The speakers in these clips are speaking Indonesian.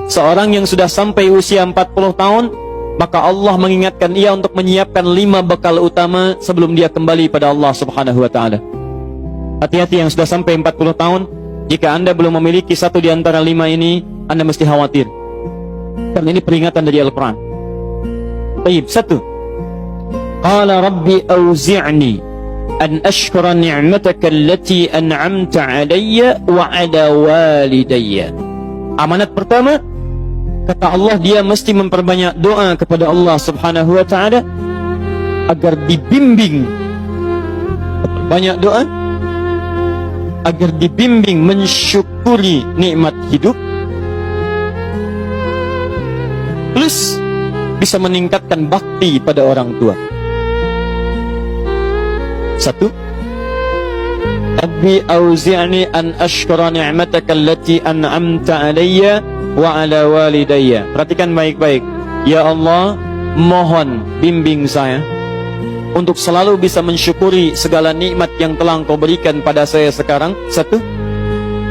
Seorang yang sudah sampai usia 40 tahun, maka Allah mengingatkan ia untuk menyiapkan 5 bekal utama sebelum dia kembali pada Allah Subhanahu wa taala. Hati-hati yang sudah sampai 40 tahun, jika Anda belum memiliki satu di antara 5 ini, Anda mesti khawatir. Karena ini peringatan dari Al-Quran. Baik, 1. Qala rabbi auzi'ni an ashkura ni'mataka allati an'amta 'alayya wa 'ala walidayya. Amanat pertama, kata Allah, dia mesti memperbanyak doa kepada Allah Subhanahu wa taala agar dibimbing. Banyak doa agar dibimbing mensyukuri nikmat hidup, plus bisa meningkatkan bakti pada orang tua. 1. Rabbi auzi'ni an ashkura ni'mataka allati an'amta 'alayya wa 'ala walidayya. Perhatikan baik-baik. Ya Allah, mohon bimbing saya untuk selalu bisa mensyukuri segala nikmat yang telah Engkau berikan pada saya sekarang, 1,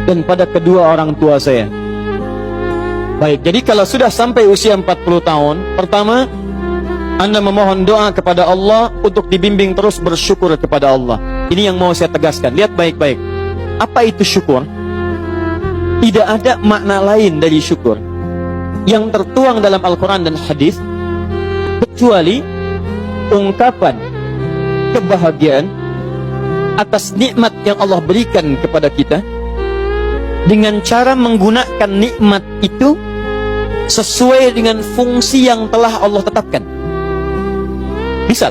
dan pada kedua orang tua saya. Baik, jadi kalau sudah sampai usia 40 tahun, pertama, Anda memohon doa kepada Allah untuk dibimbing terus bersyukur kepada Allah. Ini yang mau saya tegaskan. Lihat baik-baik. Apa itu syukur? Tidak ada makna lain dari syukur yang tertuang dalam Al-Quran dan hadis kecuali ungkapan kebahagiaan atas nikmat yang Allah berikan kepada kita dengan cara menggunakan nikmat itu sesuai dengan fungsi yang telah Allah tetapkan. Misal,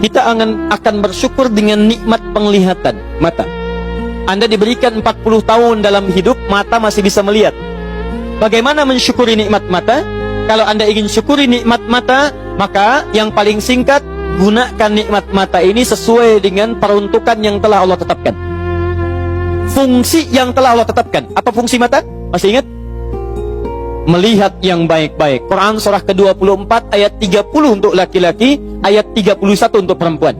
kita akan bersyukur dengan nikmat penglihatan mata. Anda diberikan 40 tahun dalam hidup, mata masih bisa melihat. Bagaimana mensyukuri nikmat mata? Kalau Anda ingin syukuri nikmat mata, maka yang paling singkat, gunakan nikmat mata ini sesuai dengan peruntukan yang telah Allah tetapkan. Fungsi yang telah Allah tetapkan. Apa fungsi mata? Masih ingat? Melihat yang baik-baik. Quran surah ke-24 ayat 30 untuk laki-laki, ayat 31 untuk perempuan.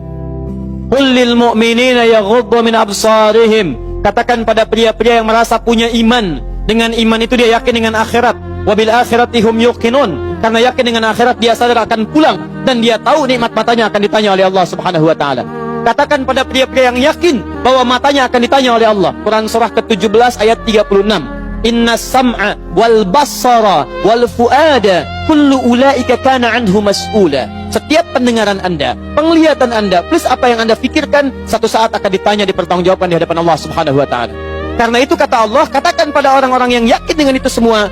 Qul lil mu'minina yaghuddu min absarihim. Katakan pada pria-pria yang merasa punya iman. Dengan iman itu dia yakin dengan akhirat. Wa bil akhirati hum yuqinun. Karena yakin dengan akhirat dia sadar akan pulang dan dia tahu nikmat matanya akan ditanya oleh Allah Subhanahu wa taala. Katakan pada pria-pria yang yakin bahwa matanya akan ditanya oleh Allah. Quran surah ke-17 ayat 36. Inna sam'a wal basara wal fuada kullu ulaika kana anhu mas'ula. Setiap pendengaran Anda, penglihatan Anda, plus apa yang Anda fikirkan, satu saat akan ditanya, dipertanggungjawabkan di hadapan Allah Subhanahu wa taala. Karena itu kata Allah, katakan pada orang-orang yang yakin dengan itu semua,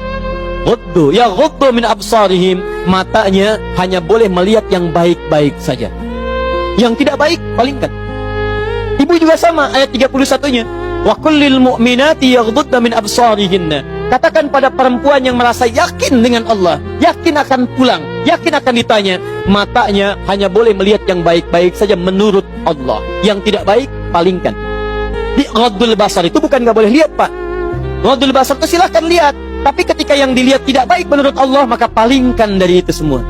ghuddu min absarihim, matanya hanya boleh melihat yang baik-baik saja. Yang tidak baik, palingkan. Ibu juga sama, ayat 31-nya. Wa kullil mu'minati yaghdudna min absarihinna. Katakan pada perempuan yang merasa yakin dengan Allah, yakin akan pulang, yakin akan ditanya, matanya hanya boleh melihat yang baik-baik saja menurut Allah. Yang tidak baik, palingkan. Di ghaddul basar itu bukan nggak boleh lihat, Pak. Ghaddul basar itu silahkan lihat, tapi ketika yang dilihat tidak baik menurut Allah, maka palingkan dari itu semua.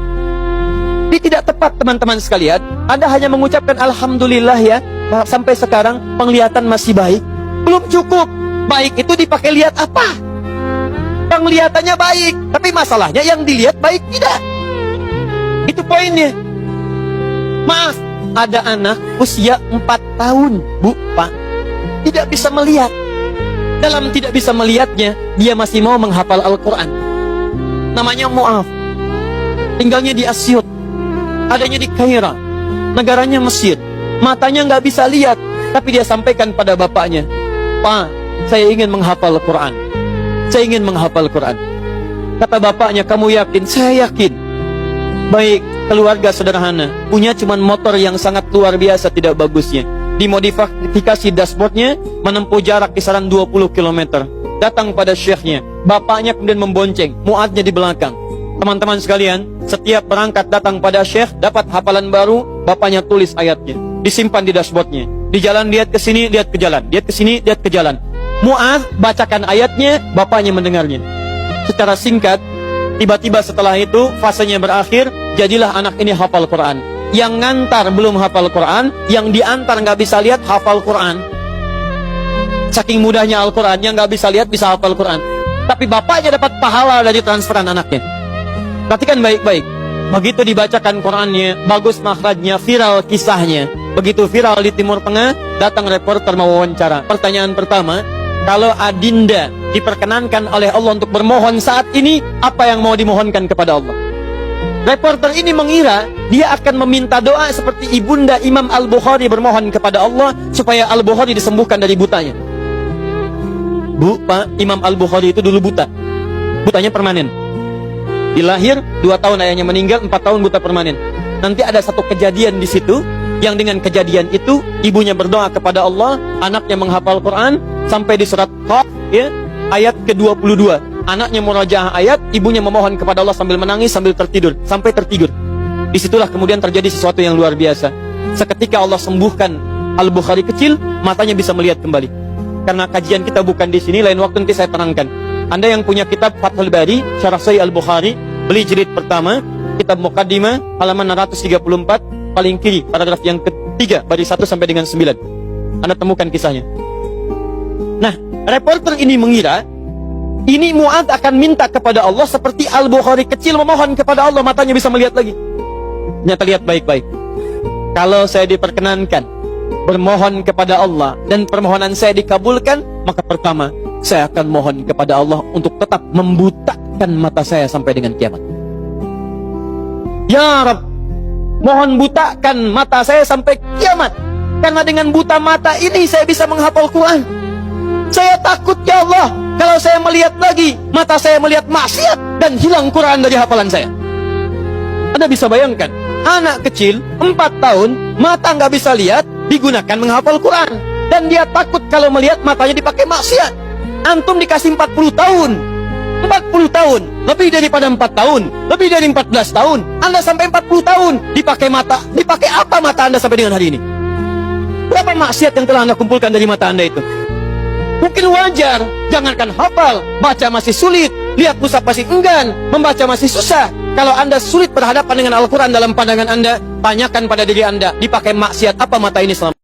Ini tidak tepat, teman-teman sekalian. Anda hanya mengucapkan alhamdulillah ya, sampai sekarang penglihatan masih baik. Belum cukup. Baik itu dipakai lihat apa? Penglihatannya baik, tapi masalahnya yang dilihat baik tidak. Itu poinnya. Maaf, ada anak usia 4 tahun, Bu, Pak, tidak bisa melihat. Dalam tidak bisa melihatnya, dia masih mau menghafal Al-Quran. Namanya Mu'af. Tinggalnya di Asyut, adanya di Kaira, negaranya Mesir. Matanya nggak bisa lihat, tapi dia sampaikan pada bapaknya, Pak, saya ingin menghafal Quran. Saya ingin menghafal Quran. Kata bapaknya, kamu yakin? Saya yakin. Baik, keluarga sederhana, punya cuman motor yang sangat luar biasa tidak bagusnya. Dimodifikasi dashboardnya, menempuh jarak kisaran 20 km. Datang pada syekhnya, bapaknya kemudian membonceng, muadnya di belakang. Teman-teman sekalian, setiap berangkat datang pada syekh, dapat hafalan baru, bapaknya tulis ayatnya, disimpan di dashboardnya. Di jalan lihat ke sini, lihat ke jalan, lihat ke sini, lihat ke jalan. Mu'adz bacakan ayatnya, bapaknya mendengarnya. Secara singkat, tiba-tiba setelah itu fasenya berakhir, jadilah anak ini hafal Quran. Yang ngantar belum hafal Quran, yang diantar nggak bisa lihat hafal Quran. Saking mudahnya Al-Quran, yang nggak bisa lihat bisa hafal Quran. tapi bapaknya dapat pahala dari transferan anaknya. Perhatikan baik-baik. Begitu dibacakan Qur'annya, bagus makhrajnya, viral kisahnya. Begitu viral di Timur Tengah, datang reporter mau wawancara. Pertanyaan pertama, kalau adinda diperkenankan oleh Allah untuk bermohon saat ini, apa yang mau dimohonkan kepada Allah? Reporter ini mengira dia akan meminta doa seperti ibunda Imam Al-Bukhari bermohon kepada Allah supaya Al-Bukhari disembuhkan dari butanya. Bu, Pak, Imam Al-Bukhari itu dulu buta. Butanya permanen. Dilahir 2 tahun ayahnya meninggal, 4 tahun buta permanen. Nanti ada satu kejadian di situ, yang dengan kejadian itu ibunya berdoa kepada Allah, anaknya menghafal Quran sampai di surat Qaf, ya, ayat ke-22. Anaknya murajaah ayat, ibunya memohon kepada Allah sambil menangis, sambil tertidur, sampai tertidur. Disitulah kemudian terjadi sesuatu yang luar biasa. Seketika Allah sembuhkan Al-Bukhari kecil, matanya bisa melihat kembali. Karena kajian kita bukan di sini, lain waktu nanti saya terangkan. Anda yang punya kitab Fathul Bari, Syarah Sahih Al-Bukhari, beli jilid pertama, kitab Muqaddimah, halaman 634, paling kiri, paragraf yang ketiga, baris 1 sampai dengan 9. Anda temukan kisahnya. Nah, reporter ini mengira, ini Mu'adz akan minta kepada Allah seperti Al-Bukhari kecil memohon kepada Allah, matanya bisa melihat lagi. Ternyata lihat baik-baik. Kalau saya diperkenankan bermohon kepada Allah dan permohonan saya dikabulkan, maka pertama, saya akan mohon kepada Allah untuk tetap membutakan mata saya sampai dengan kiamat. Ya Rabb, mohon butakan mata saya sampai kiamat. Karena dengan buta mata ini saya bisa menghafal Quran. Saya takut ya Allah, kalau saya melihat lagi, mata saya melihat maksiat dan hilang Quran dari hafalan saya. Anda bisa bayangkan, anak kecil 4 tahun, mata nggak bisa lihat, digunakan menghafal Quran. Dan dia takut kalau melihat matanya dipakai maksiat. Antum dikasih 40 tahun, 40 tahun, lebih daripada 4 tahun, lebih dari 14 tahun, Anda sampai 40 tahun, dipakai mata, dipakai apa mata Anda sampai dengan hari ini? Berapa maksiat yang telah Anda kumpulkan dari mata Anda itu? Mungkin wajar, jangankan hafal, baca masih sulit, lihat mushaf masih enggan, membaca masih susah. Kalau Anda sulit berhadapan dengan Al-Quran dalam pandangan Anda, tanyakan pada diri Anda, dipakai maksiat apa mata ini selama